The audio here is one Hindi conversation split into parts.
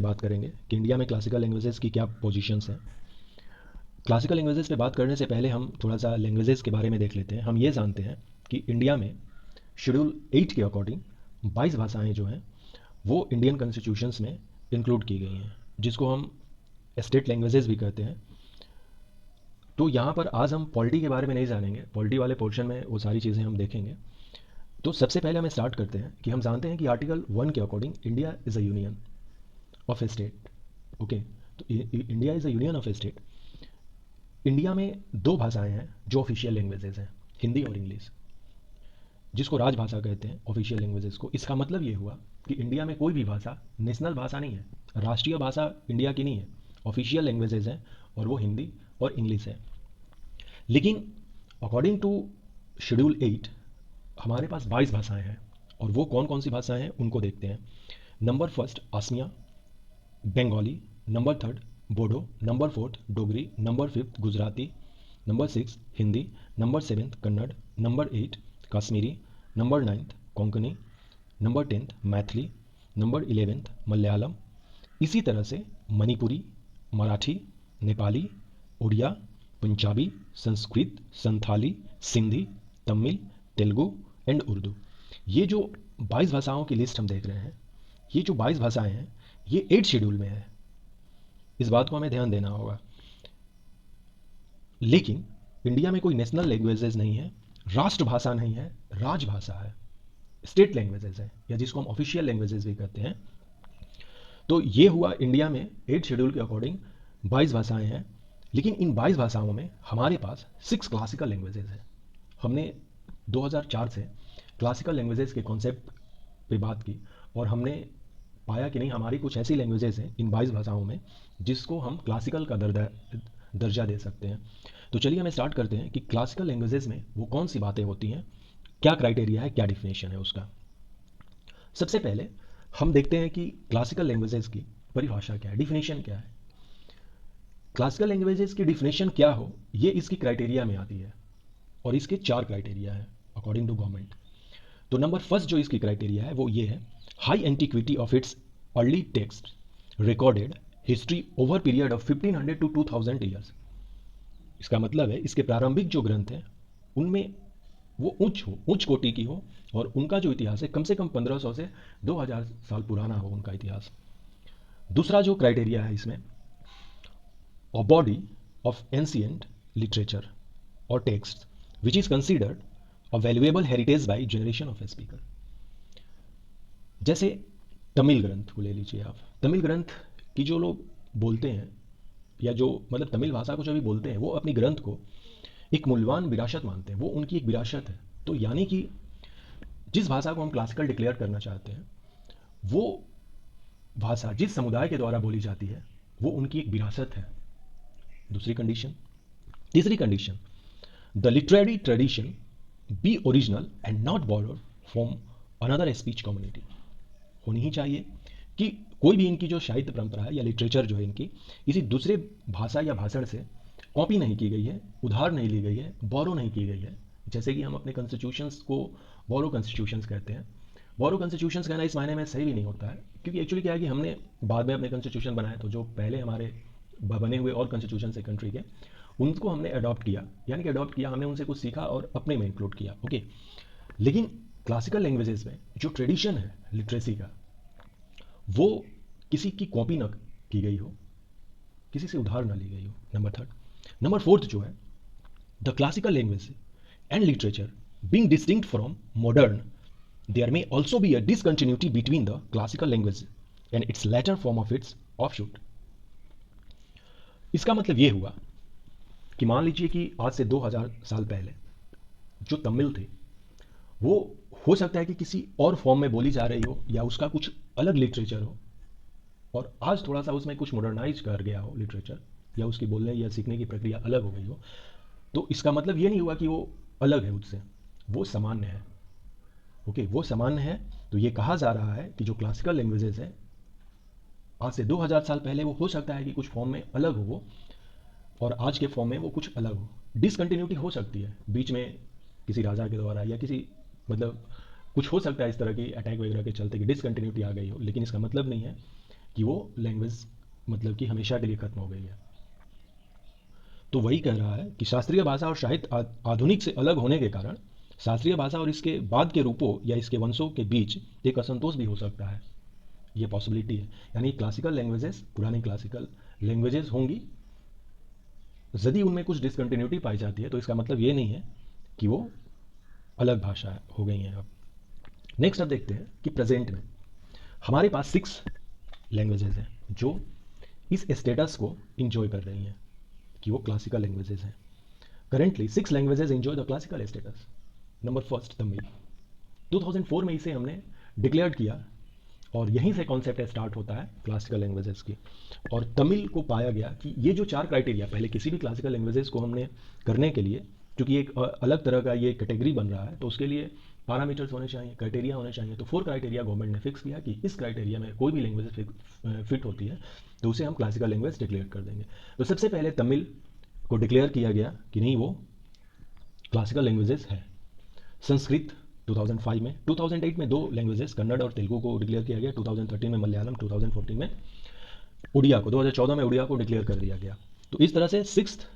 बात करेंगे कि इंडिया में क्लासिकल लैंग्वेजेस की क्या पोजीशंस हैं। क्लासिकल लैंग्वेजेस पे बात करने से पहले हम थोड़ा सा लैंग्वेजेस के बारे में देख लेते हैं। हम ये जानते हैं कि इंडिया में शेड्यूल 8 के अकॉर्डिंग 22 भाषाएं जो हैं वो इंडियन कॉन्स्टिट्यूशंस में इंक्लूड की गई हैं, जिसको हम स्टेट लैंग्वेजेस भी कहते हैं। तो यहाँ पर आज हम पॉलिटी के बारे में नहीं जानेंगे, पॉलिटी वाले पोर्शन में वो सारी चीज़ें हम देखेंगे। तो सबसे पहले हमें स्टार्ट करते हैं कि हम जानते हैं कि आर्टिकल 1 के according India is a union of a state. Okay, तो India is a union of a state. India में दो भाषाएं हैं जो ऑफिशियल लैंग्वेजेस हैं, हिंदी और इंग्लिश, जिसको राजभाषा कहते हैं ऑफिशियल लैंग्वेजेस को। इसका मतलब ये हुआ कि इंडिया में कोई भी भाषा नेशनल भाषा नहीं है, राष्ट्रीय भाषा इंडिया की नहीं है, ऑफिशियल लैंग्वेजेस हैं और वो हिंदी और इंग्लिश है। लेकिन अकॉर्डिंग टू शेड्यूल 8 हमारे पास 22 भाषाएं हैं, और वो कौन कौन सी भाषाएं हैं उनको देखते हैं। Number first Asamiya, Bengali, number third Bodo, number fourth Dogri, number fifth Gujarati, number six Hindi, number seventh Kannada, number eight Kashmiri, number ninth Konkani, number tenth Maithili, number eleventh Malayalam. इसी तरह से मणिपुरी, मराठी, नेपाली, उड़िया, पंजाबी, संस्कृत, संथाली, सिंधी, तमिल, तेलुगु एंड उर्दू। ये जो 22 भाषाओं की लिस्ट हम देख रहे हैं, ये जो 22 भाषाएं हैं ये 8 शेड्यूल में है। इस बात को हमें ध्यान देना होगा। लेकिन इंडिया में कोई नेशनल लैंग्वेजेस नहीं है, राष्ट्रभाषा नहीं है, राजभाषा है, स्टेट लैंग्वेजेस है, या जिसको हम ऑफिशियल लैंग्वेजेस भी कहते हैं। तो ये हुआ इंडिया में 8 शेड्यूल के अकॉर्डिंग 22 भाषाएं हैं। लेकिन इन 22 भाषाओं में हमारे पास 6 क्लासिकल लैंग्वेजेस हैं। हमने 2004 से क्लासिकल लैंग्वेजेस के कॉन्सेप्ट पे बात की, और हमने पाया कि नहीं, हमारी कुछ ऐसी लैंग्वेजेस हैं इन 22 भाषाओं में जिसको हम क्लासिकल का दर्जा दे सकते हैं। तो चलिए हमें स्टार्ट करते हैं कि क्लासिकल लैंग्वेजेस में वो कौन सी बातें होती हैं, क्या क्राइटेरिया है, क्या डिफिनेशन है उसका। सबसे पहले हम देखते हैं कि क्लासिकल लैंग्वेजेस की परिभाषा क्या है, डिफिनेशन क्या है। क्लासिकल लैंग्वेजेस की डिफिनेशन क्या हो, ये इसकी क्राइटेरिया में आती है, और इसके 4 क्राइटेरिया है अकॉर्डिंग टू गवर्नमेंट। तो नंबर फर्स्ट जो इसकी क्राइटेरिया है वो ये है, high antiquity of its early text recorded history over period of 1500 to 2000 years. इसका मतलब है इसके प्रारंभिक जो ग्रंथ हैं उनमें वो उच्च कोटि की हो, और उनका जो इतिहास है कम से कम 1500 से 2000 साल पुराना हो उनका इतिहास। दूसरा जो क्राइटेरिया है इसमें, a body of ancient literature और text which is considered a valuable heritage by generation of a speaker. जैसे तमिल ग्रंथ को ले लीजिए आप। तमिल ग्रंथ की जो लोग बोलते हैं, या जो मतलब तमिल भाषा को जो भी बोलते हैं, वो अपनी ग्रंथ को एक मूल्यवान विरासत मानते हैं, वो उनकी एक विरासत है। तो यानी कि जिस भाषा को हम क्लासिकल डिक्लेयर करना चाहते हैं, वो भाषा जिस समुदाय के द्वारा बोली जाती है वो उनकी एक विरासत है। दूसरी कंडीशन। तीसरी condition, the literary tradition B original and not borrowed from another speech community. होनी ही चाहिए कि कोई भी इनकी जो साहित्य परंपरा है या लिटरेचर जो है इनकी, किसी दूसरे भाषा या भाषण से कॉपी नहीं की गई है, उधार नहीं ली गई है, बोरो नहीं की गई है। जैसे कि हम अपने कॉन्स्टिट्यूशंस को बोरो कॉन्स्टिट्यूशंस कहते हैं। बोरो कॉन्स्टिट्यूशंस कहना इस मायने में सही भी नहीं होता है, क्योंकि एक्चुअली क्या है कि हमने बाद में अपने कॉन्स्टिट्यूशन बनाए, तो जो पहले हमारे बने हुए और कॉन्स्टिट्यूशन है कंट्री के, उनको हमने अडॉप्ट किया, यानी कि अडॉप्ट किया, हमने उनसे कुछ सीखा और अपने में इंक्लूड किया। ओके। लेकिन क्लासिकल लैंग्वेजेस में जो ट्रेडिशन है लिटरेसी का, वो किसी की कॉपी ना की गई हो, किसी से उधार ना ली गई हो। Number third. नंबर फोर्थ जो है, the classical language and literature being distinct from modern, there may also be a discontinuity between the classical language and its later form of its offshoot. इसका मतलब ये हुआ कि मान लीजिए कि आज से 2000 साल पहले जो तमिल थे, वो हो सकता है कि किसी और फॉर्म में बोली जा रही हो, या उसका कुछ अलग लिटरेचर हो, और आज थोड़ा सा उसमें कुछ मॉडर्नाइज कर गया हो लिटरेचर, या उसकी बोलने या सीखने की प्रक्रिया अलग हो गई हो। तो इसका मतलब ये नहीं हुआ कि वो अलग है उससे, वो सामान्य है। ओके, वो सामान्य है। तो ये कहा जा रहा है कि जो क्लासिकल लैंग्वेजेस है आज से 2000 साल पहले, वो हो सकता है कि कुछ फॉर्म में अलग हो वो, और आज के फॉर्म में वो कुछ अलग हो। डिसकंटिन्यूटी हो सकती है बीच में किसी राजा के द्वारा, या किसी मतलब कुछ हो सकता है इस तरह की अटैक वगैरह के चलते कि डिसकंटिन्यूटी आ गई हो, लेकिन इसका मतलब नहीं है कि वो लैंग्वेज मतलब कि हमेशा के लिए खत्म हो गई है। तो वही कह रहा है कि शास्त्रीय भाषा और साहित्य आधुनिक से अलग होने के कारण शास्त्रीय भाषा और इसके बाद के रूपों या इसके वंशों के बीच एक असंतोष भी हो सकता है। ये पॉसिबिलिटी है। यानी क्लासिकल लैंग्वेजेस, पुरानी क्लासिकल लैंग्वेजेस होंगी, यदि उनमें कुछ डिसकंटिन्यूटी पाई जाती है तो इसका मतलब ये नहीं है कि वो अलग भाषा हो गई हैं अब। नेक्स्ट अब देखते हैं कि प्रेजेंट में हमारे पास 6 लैंग्वेजेस हैं जो इस स्टेटस को इंजॉय कर रही हैं कि वो क्लासिकल लैंग्वेजेस हैं। Currently 6 languages enjoy the classical status. Number first Tamil. 2004 में इसे हमने डिक्लेयर किया और यहीं से कॉन्सेप्ट स्टार्ट होता है क्लासिकल लैंग्वेजेस की। और तमिल को पाया गया कि ये जो 4 क्राइटेरिया, पहले किसी भी क्लासिकल लैंग्वेजेस को हमने करने के लिए, क्योंकि एक अलग तरह का ये कैटेगरी बन रहा है, तो उसके लिए पैरामीटर्स होने चाहिए, क्राइटेरिया होने चाहिए। तो 4 क्राइटेरिया गवर्नमेंट ने फिक्स किया कि इस क्राइटेरिया में कोई भी लैंग्वेज फिट होती है तो उसे हम क्लासिकल लैंग्वेज डिक्लेयर कर देंगे। तो सबसे पहले तमिल को डिक्लेयर किया गया कि नहीं, वो क्लासिकल लैंग्वेजेस है। संस्कृत 2005 में, 2008 में 2 लैंग्वेजेस कन्नड़ और तेलुगु को डिक्लेयर किया गया, 2013 में मलयालम, 2014 में उड़िया को, 2014 में उड़िया को डिक्लेयर कर दिया गया। तो इस तरह से 6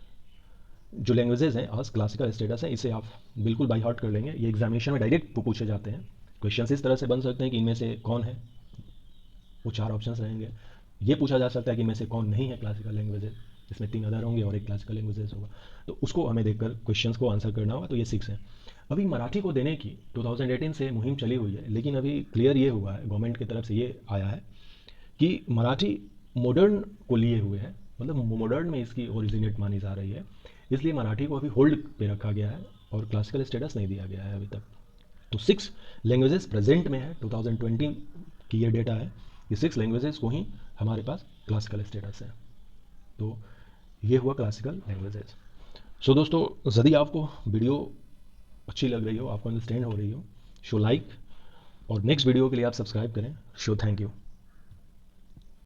जो लैंग्वेजेस हैं आज क्लासिकल स्टेटस है। इसे आप बिल्कुल बाई हार्ट कर लेंगे, ये एग्जामिनेशन में डायरेक्ट पूछे जाते हैं। क्वेश्चन इस तरह से बन सकते हैं कि इनमें से कौन है, वो 4 ऑप्शंस रहेंगे। ये पूछा जा सकता है कि इनमें से कौन नहीं है क्लासिकल लैंग्वेजेस, इसमें 3 अदर होंगे और 1 क्लासिकल लैंग्वेजेस होगा। तो उसको हमें देखकर क्वेश्चंस को आंसर करना होगा। तो ये 6 हैं। अभी मराठी को देने की 2018 से मुहिम चली हुई है, लेकिन अभी क्लियर ये हुआ है, गवर्नमेंट की तरफ से ये आया है कि मराठी मॉडर्न को लिए हुए है, मतलब मॉडर्न में इसकी ओरिजिनेट मानी जा रही है, इसलिए मराठी को अभी होल्ड पे रखा गया है और क्लासिकल स्टेटस नहीं दिया गया है अभी तक। तो 6 लैंग्वेजेस प्रेजेंट में है, 2020 की ये डेटा है, ये 6 लैंग्वेजेस को ही हमारे पास क्लासिकल स्टेटस है। तो ये हुआ क्लासिकल लैंग्वेजेस। सो दोस्तों, यदि आपको वीडियो अच्छी लग रही हो, आपको अंडरस्टैंड हो रही हो, शो लाइक, और नेक्स्ट वीडियो के लिए आप सब्सक्राइब करें। Show thank you.